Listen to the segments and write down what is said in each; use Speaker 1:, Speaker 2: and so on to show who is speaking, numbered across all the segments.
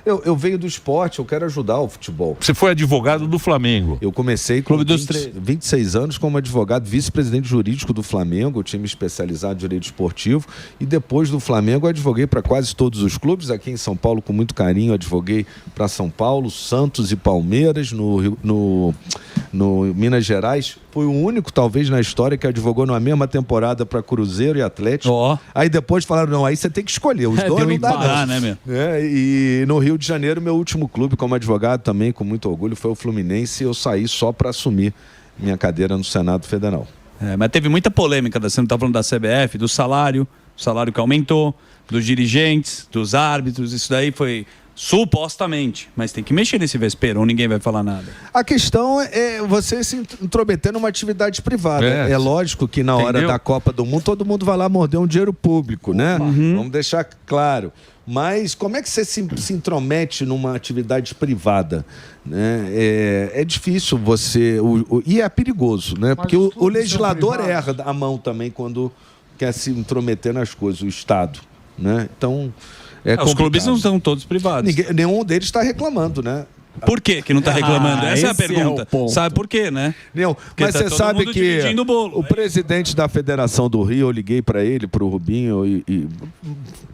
Speaker 1: Eu venho do esporte, eu quero ajudar o futebol.
Speaker 2: Você foi advogado do Flamengo.
Speaker 1: Eu comecei com 26 anos como advogado, vice-presidente jurídico do Flamengo, eu tinha me especializado em direito esportivo, e depois do Flamengo eu advoguei para quase todos os clubes. Aqui em São Paulo, com muito carinho, advoguei para São Paulo, Santos e Palmeiras, no Minas Gerais. Foi o único, talvez, na história que advogou na mesma temporada para Cruzeiro e Atlético. Aí depois falaram, não, aí você tem que escolher. Os dois não dá,
Speaker 3: né, meu?
Speaker 1: E no Rio de Janeiro, meu último clube como advogado também, com muito orgulho, foi o Fluminense, e eu saí só para assumir minha cadeira no Senado Federal.
Speaker 3: Mas teve muita polêmica, você não está falando da CBF, do salário que aumentou, dos dirigentes, dos árbitros, isso daí foi... Supostamente, mas tem que mexer nesse vespeiro ou ninguém vai falar nada.
Speaker 1: A questão é você se intrometer numa atividade privada. É lógico que na hora da Copa do Mundo todo mundo vai lá morder um dinheiro público, né? Vamos deixar claro. Mas como é que você se intromete numa atividade privada? Né? É difícil você... e é perigoso, né? Porque o legislador erra a mão também quando quer se intrometer nas coisas, o Estado. Né? Então...
Speaker 3: os clubes não são todos privados.
Speaker 1: Nenhum deles está reclamando, né?
Speaker 3: Por que não está reclamando? Essa é a pergunta. Sabe por quê, né?
Speaker 1: Mas você sabe que o presidente da Federação do Rio, eu liguei para ele, para o Rubinho, e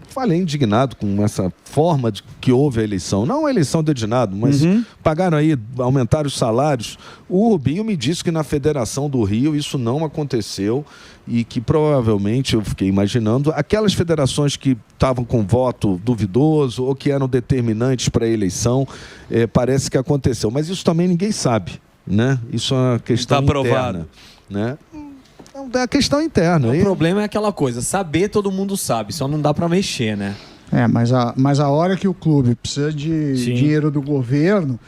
Speaker 1: falei indignado com essa forma que houve a eleição. Não a eleição do Edinado, mas pagaram aí, aumentaram os salários. O Rubinho me disse que na Federação do Rio isso não aconteceu e que provavelmente, eu fiquei imaginando, aquelas federações que estavam com voto duvidoso ou que eram determinantes para a eleição, parece que aconteceu. Mas isso também ninguém sabe, né? Isso é uma questão interna, né? É a questão interna.
Speaker 4: O problema é aquela coisa, saber todo mundo sabe, só não dá para mexer, né?
Speaker 5: Mas a hora que o clube precisa de dinheiro do governo,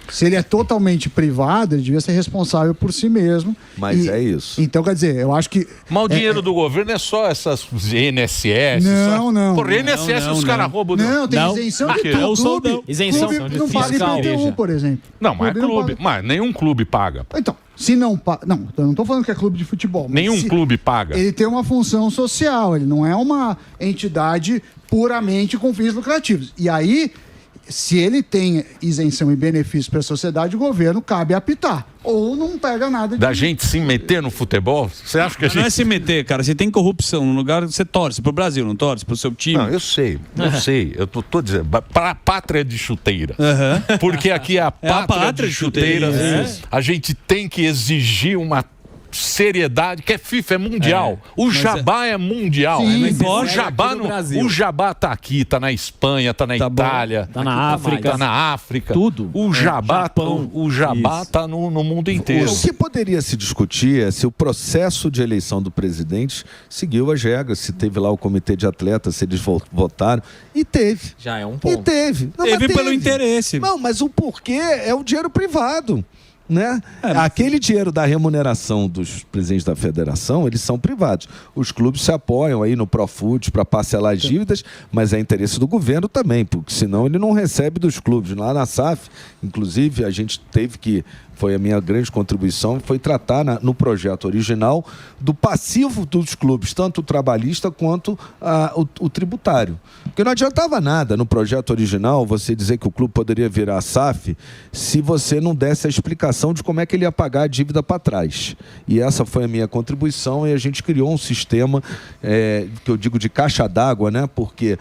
Speaker 5: se ele é totalmente privado, ele devia ser responsável por si mesmo.
Speaker 1: Mas é isso.
Speaker 5: Então, quer dizer, eu acho que...
Speaker 2: Mas o dinheiro do governo é só essas INSS?
Speaker 5: Não.
Speaker 2: Por INSS os caras roubam...
Speaker 5: Não, tem isenção de tudo. Clube,
Speaker 4: isenção
Speaker 5: clube não paga IPTU, por exemplo.
Speaker 2: Não, mas clube. Mas nenhum clube paga.
Speaker 5: Então, se não paga... Não, eu não estou falando que é clube de futebol.
Speaker 2: Nenhum clube paga.
Speaker 5: Ele tem uma função social, ele não é uma entidade puramente com fins lucrativos. E aí... Se ele tem isenção e benefício para a sociedade, o governo cabe apitar. Ou não pega nada
Speaker 2: da gente se meter no futebol? Você acha que a gente...
Speaker 3: Não é se meter, cara. Você tem corrupção no lugar, você torce pro Brasil, não torce pro seu time?
Speaker 2: Não, eu sei. Eu tô dizendo, para a pátria de chuteiras. Porque aqui é a pátria de chuteiras. A gente tem que exigir uma seriedade, que é FIFA, é mundial. O Jabá é mundial.
Speaker 4: Sim,
Speaker 2: O Jabá tá aqui, tá na Espanha, tá na Itália,
Speaker 4: tá na África.
Speaker 2: Tá na África.
Speaker 4: Tudo.
Speaker 2: O Jabá tá no mundo inteiro.
Speaker 1: O que poderia se discutir é se o processo de eleição do presidente seguiu as regras, se teve lá o comitê de atletas, se eles votaram. E teve.
Speaker 4: Já é um ponto.
Speaker 1: E teve.
Speaker 3: Teve pelo interesse.
Speaker 1: Não, mas o porquê é o dinheiro privado. Né? Aquele dinheiro da remuneração dos presidentes da federação, eles são privados. Os clubes se apoiam aí no Profut para parcelar as dívidas, mas é interesse do governo também, porque senão ele não recebe dos clubes. Lá na SAF, inclusive, a gente teve que... Foi a minha grande contribuição, foi tratar no projeto original do passivo dos clubes, tanto o trabalhista quanto o tributário. Porque não adiantava nada no projeto original você dizer que o clube poderia virar SAF se você não desse a explicação de como é que ele ia pagar a dívida para trás. E essa foi a minha contribuição e a gente criou um sistema que eu digo de caixa d'água, né? Porque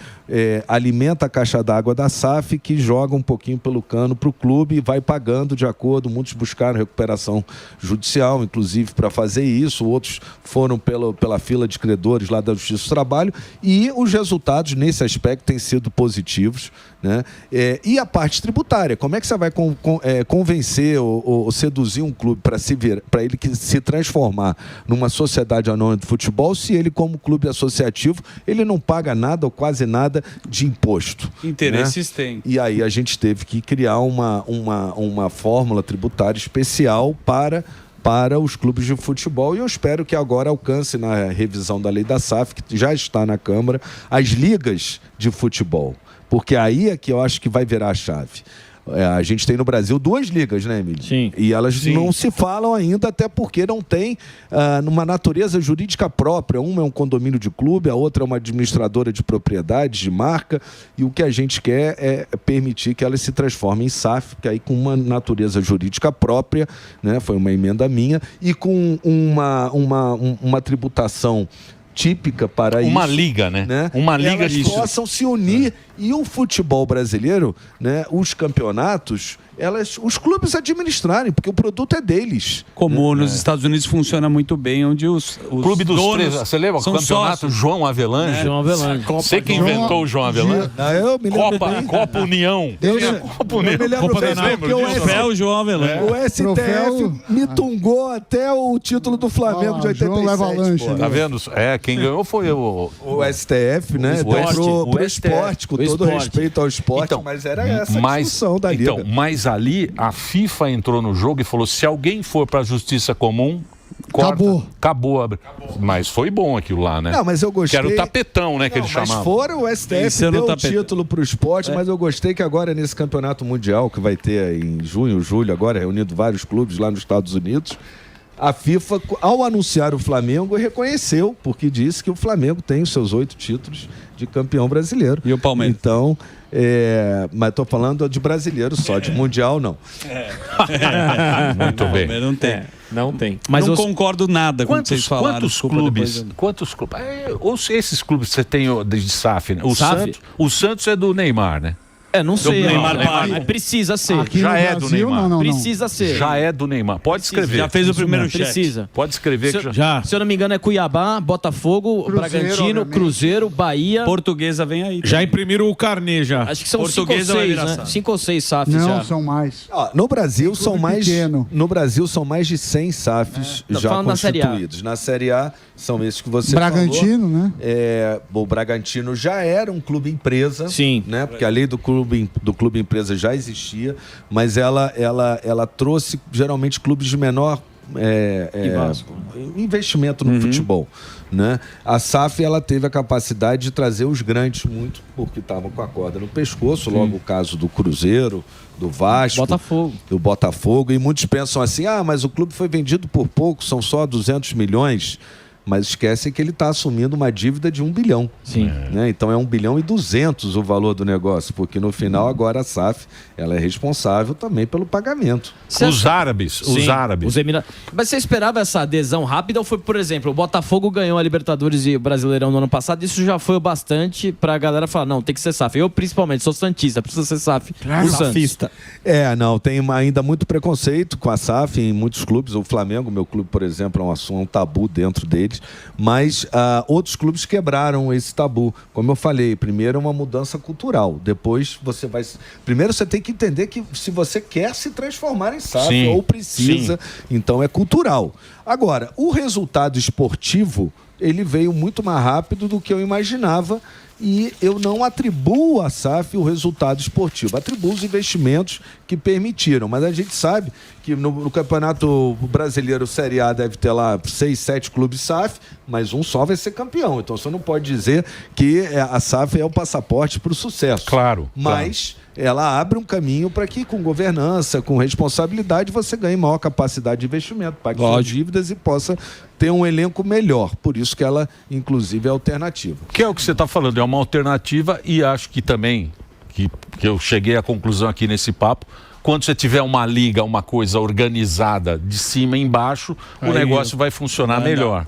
Speaker 1: alimenta a caixa d'água da SAF que joga um pouquinho pelo cano para o clube e vai pagando de acordo, muitos buscaram recuperação judicial, inclusive, para fazer isso. Outros foram pela fila de credores lá da Justiça do Trabalho e os resultados nesse aspecto têm sido positivos, né? E a parte tributária, como é que você vai convencer ou seduzir um clube para ele se transformar numa sociedade anônima de futebol se ele, como clube associativo, ele não paga nada ou quase nada de imposto?
Speaker 3: Interesses
Speaker 1: né?
Speaker 3: tem.
Speaker 1: E aí a gente teve que criar uma fórmula tributária especial para os clubes de futebol, e eu espero que agora alcance na revisão da lei da SAF, que já está na Câmara, as ligas de futebol, porque aí é que eu acho que vai virar a chave. A gente tem no Brasil 2 ligas, né, Emílio?
Speaker 6: Sim.
Speaker 1: E elas não se falam ainda, até porque não tem uma natureza jurídica própria. Uma é um condomínio de clube, a outra é uma administradora de propriedades, de marca, e o que a gente quer é permitir que elas se transformem em SAF, que aí com uma natureza jurídica própria, né, foi uma emenda minha, e com uma tributação típica para
Speaker 2: uma
Speaker 1: isso,
Speaker 2: liga, né? Uma liga
Speaker 1: elas possam se unir. E o futebol brasileiro, né, os campeonatos, os clubes administrarem, porque o produto é deles.
Speaker 3: Como nos Estados Unidos funciona muito bem, onde os
Speaker 2: Clube dos
Speaker 3: donos
Speaker 2: Três. Você lembra o campeonato
Speaker 3: sócios.
Speaker 2: João Avelange?
Speaker 6: João Avelange.
Speaker 2: Você que inventou o João Avelange?
Speaker 1: Eu me lembro bem.
Speaker 2: Copa União.
Speaker 1: Copa União. Eu me lembro
Speaker 3: Copa
Speaker 1: bem,
Speaker 3: Danado.
Speaker 1: porque o
Speaker 3: Troféu João Avelange.
Speaker 1: O STF
Speaker 5: Troféu-
Speaker 1: me tungou até o título do Flamengo de 87.
Speaker 5: João leva lanche,
Speaker 1: pô.
Speaker 5: né?
Speaker 2: Tá vendo? Quem ganhou foi o
Speaker 1: STF, né?
Speaker 2: o
Speaker 1: Pro
Speaker 2: STF.
Speaker 1: esporte, com
Speaker 6: O
Speaker 1: todo
Speaker 6: esporte.
Speaker 1: respeito ao esporte, mas era essa a discussão da Liga.
Speaker 2: Então, mas ali a FIFA entrou no jogo e falou: se alguém for para a justiça comum, corta. Acabou. Mas foi bom aquilo lá, né?
Speaker 1: Não, mas eu gostei.
Speaker 2: Que era o tapetão, né? Que eles
Speaker 1: Mas
Speaker 2: chamavam.
Speaker 1: fora o STF
Speaker 3: Venceu no
Speaker 1: deu o
Speaker 3: tapete.
Speaker 1: título pro esporte, mas eu gostei que agora nesse campeonato mundial que vai ter em junho, julho, agora reunindo vários clubes lá nos Estados Unidos, a FIFA, ao anunciar o Flamengo, reconheceu, porque disse que o Flamengo tem os seus 8 títulos de campeão brasileiro.
Speaker 3: E o Palmeiras?
Speaker 1: Então, mas estou falando de brasileiro só, de mundial não.
Speaker 2: Muito bem.
Speaker 3: Mas não tem.
Speaker 4: Não tem.
Speaker 3: Mas
Speaker 6: Mas
Speaker 3: não concordo nada com o que vocês falaram.
Speaker 2: Quantos
Speaker 3: desculpa,
Speaker 2: clubes?
Speaker 3: depois-
Speaker 2: Quantos clubes? Ou se esses clubes que você tem de SAF, né?
Speaker 6: SAF?
Speaker 2: O Santos é do Neymar, né?
Speaker 6: Não sei.
Speaker 3: Neymar
Speaker 6: Mas precisa ser.
Speaker 5: Aqui
Speaker 2: Já
Speaker 5: no
Speaker 2: é do
Speaker 5: Brasil,
Speaker 2: Neymar.
Speaker 5: não.
Speaker 6: Precisa ser.
Speaker 2: Já é do Neymar. Pode escrever.
Speaker 3: Já fez o primeiro cheque.
Speaker 6: Precisa.
Speaker 2: Pode escrever que já.
Speaker 6: Se eu não me engano, é Cuiabá, Botafogo,
Speaker 5: Cruzeiro,
Speaker 6: Bragantino,
Speaker 5: obviamente.
Speaker 6: Cruzeiro, Bahia.
Speaker 3: Portuguesa vem aí.
Speaker 7: Já imprimiram o carnê já.
Speaker 6: Acho que são 5 ou
Speaker 3: Portuguesa vai
Speaker 6: 6,
Speaker 3: virar
Speaker 6: né?
Speaker 3: SAF.
Speaker 6: 5 ou 6 SAFs
Speaker 5: Não,
Speaker 6: já.
Speaker 5: são mais.
Speaker 1: No Brasil
Speaker 5: Tem
Speaker 1: são
Speaker 5: clube
Speaker 1: mais
Speaker 5: pequeno.
Speaker 1: no Brasil são mais de 100 SAFs já
Speaker 6: falando da Série A.
Speaker 1: constituídos. Na Série A são esses que você
Speaker 5: Bragantino,
Speaker 1: falou.
Speaker 5: né?
Speaker 1: O Bragantino já era um clube empresa,
Speaker 6: Sim.
Speaker 1: né? Porque a lei do clube empresa já existia, mas ela trouxe geralmente clubes de menor investimento no futebol, né? A SAF ela teve a capacidade de trazer os grandes muito porque estavam com a corda no pescoço, logo o caso do Cruzeiro, do Vasco,
Speaker 6: Botafogo.
Speaker 1: do Botafogo, e muitos pensam assim, mas o clube foi vendido por pouco, são só 200 milhões, mas esquecem que ele está assumindo uma dívida de 1 bilhão.
Speaker 6: Sim.
Speaker 1: Né? Então é 1 bilhão e 200 o valor do negócio, porque no final agora a SAF ela é responsável também pelo pagamento.
Speaker 2: Os árabes.
Speaker 6: Os Emirados. Mas você esperava essa adesão rápida ou foi, por exemplo, o Botafogo ganhou a Libertadores e o Brasileirão no ano passado, isso já foi o bastante pra galera falar, não, tem que ser SAF. Eu, principalmente, sou santista, precisa ser SAF. O Santos.
Speaker 1: Não, tem ainda muito preconceito com a SAF em muitos clubes. O Flamengo, meu clube, por exemplo, é um tabu dentro deles, mas outros clubes quebraram esse tabu. Como eu falei, primeiro é uma mudança cultural, depois primeiro você tem que entender que se você quer se transformar em SAF
Speaker 2: Sim,
Speaker 1: ou precisa, então é cultural. Agora, o resultado esportivo, ele veio muito mais rápido do que eu imaginava, e eu não atribuo à SAF o resultado esportivo, atribuo os investimentos que permitiram, mas a gente sabe que no Campeonato Brasileiro Série A deve ter lá 6, 7 clubes SAF, mas um só vai ser campeão, então você não pode dizer que a SAF é o passaporte para o sucesso.
Speaker 2: Claro.
Speaker 1: Mas ela abre um caminho para que, com governança, com responsabilidade, você ganhe maior capacidade de investimento, pague suas dívidas e possa ter um elenco melhor. Por isso que ela, inclusive, é alternativa.
Speaker 2: Que é o que você está falando, é uma alternativa, e acho que também, que eu cheguei à conclusão aqui nesse papo, quando você tiver uma liga, uma coisa organizada de cima e embaixo, o negócio vai funcionar melhor.